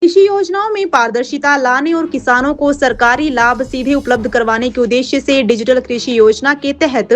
कृषि योजनाओं में पारदर्शिता लाने और किसानों को सरकारी लाभ सीधे उपलब्ध करवाने के उद्देश्य से डिजिटल कृषि योजना के तहत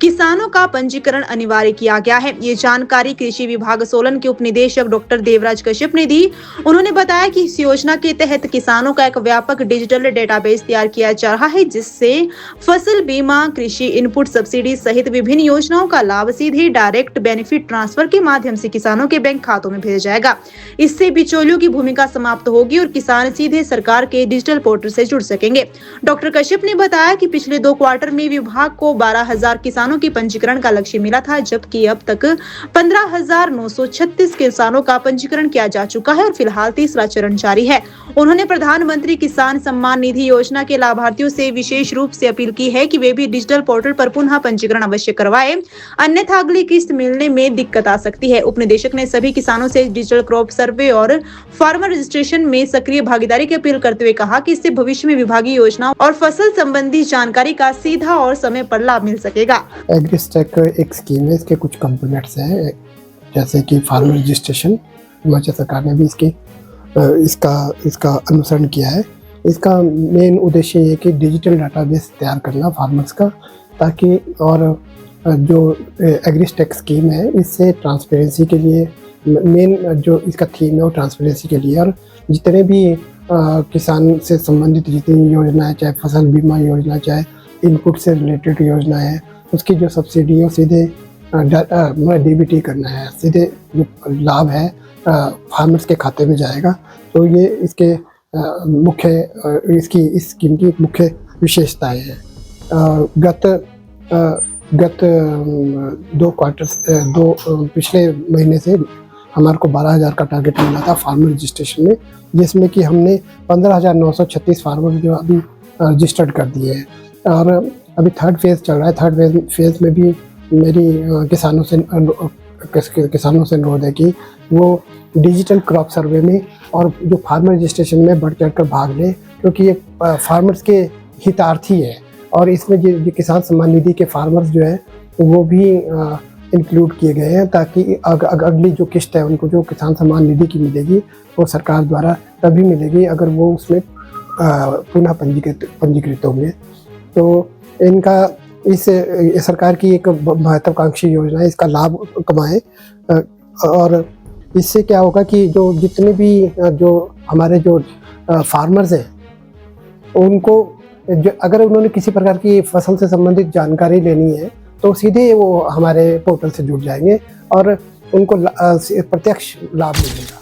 किसानों का पंजीकरण अनिवार्य किया गया है। ये जानकारी कृषि विभाग सोलन के उप निदेशक डॉक्टर देवराज कश्यप ने दी। उन्होंने बताया कि इस योजना के तहत किसानों का एक व्यापक डिजिटल डेटाबेस तैयार किया जा रहा है, जिससे फसल बीमा, कृषि इनपुट सब्सिडी सहित विभिन्न योजनाओं का लाभ सीधे डायरेक्ट बेनिफिट ट्रांसफर के माध्यम से किसानों के बैंक खातों में भेजा जाएगा। इससे बिचौलियों की भूमिका समाप्त होगी और किसान सीधे सरकार के डिजिटल पोर्टल से जुड़ सकेंगे। डॉक्टर कश्यप ने बताया कि पिछले 2 क्वार्टर में विभाग को 12,000 किसानों की पंजीकरण का लक्ष्य मिला था, जबकि अब तक 15,936 किसानों का पंजीकरण किया जा चुका है और फिलहाल तीसरा चरण जारी है। उन्होंने प्रधानमंत्री किसान सम्मान निधि योजना के लाभार्थियों से विशेष रूप से अपील की है कि वे भी डिजिटल पोर्टल पर पुनः पंजीकरण अवश्य करवाएं, अन्यथा अगली किस्त मिलने में दिक्कत आ सकती है। उप निदेशक ने सभी किसानों से डिजिटल क्रॉप सर्वे और फार्मर रजिस्ट्रेशन में सक्रिय भागीदारी की अपील करते हुए कहा कि इससे भविष्य में विभागीय योजनाओं और फसल संबंधी जानकारी का सीधा और समय पर लाभ मिल सकेगा। एग्रीस्टैक एक स्कीम है, इसके कुछ कंपोनेंट्स हैं, जैसे कि फार्मर रजिस्ट्रेशन। हिमाचल सरकार ने भी इसका अनुसरण किया है। इसका मेन उद्देश्य ये कि डिजिटल डाटाबेस तैयार करना फार्मर्स का, ताकि और जो एग्रीस्टैक स्कीम है इससे ट्रांसपेरेंसी के लिए मेन जो इसका थीम है वो ट्रांसपेरेंसी के लिए, और जितने भी किसान से संबंधित जितनी योजनाएं, चाहे फसल बीमा योजना, चाहे इनपुट से रिलेटेड योजना है, उसकी जो सब्सिडी है सीधे डीबीटी करना है, सीधे जो लाभ है फार्मर्स के खाते में जाएगा। तो ये इसके इस स्कीम की मुख्य विशेषताएं हैं। गत 2 पिछले महीने से हमारे को 12,000 का टारगेट मिला था फार्मर रजिस्ट्रेशन में, जिसमें कि हमने 15,936 फार्मर जो अभी रजिस्टर्ड कर दिए हैं। और अभी 3rd फेज़ चल रहा है। 3rd फेज़ में भी मेरी किसानों से अनुरोध है कि वो डिजिटल क्रॉप सर्वे में और जो फार्मर रजिस्ट्रेशन में बढ़ चढ़ कर भाग लें, क्योंकि ये फार्मर्स के हितार्थी है। और इसमें जो किसान सम्मान निधि के फार्मर्स जो है वो भी इंक्लूड किए गए हैं, ताकि अगली जो किस्त है उनको जो किसान सम्मान निधि की मिलेगी वो सरकार द्वारा तभी मिलेगी अगर वो उसमें पुनः पंजीकृत होंगे। तो इनका इस सरकार की एक महत्वाकांक्षी योजना है, इसका लाभ कमाएं। और इससे क्या होगा कि जो जितने भी जो हमारे जो फार्मर्स हैं उनको अगर उन्होंने किसी प्रकार की फसल से संबंधित जानकारी लेनी है तो सीधे वो हमारे पोर्टल से जुड़ जाएंगे और उनको प्रत्यक्ष लाभ मिलेगा।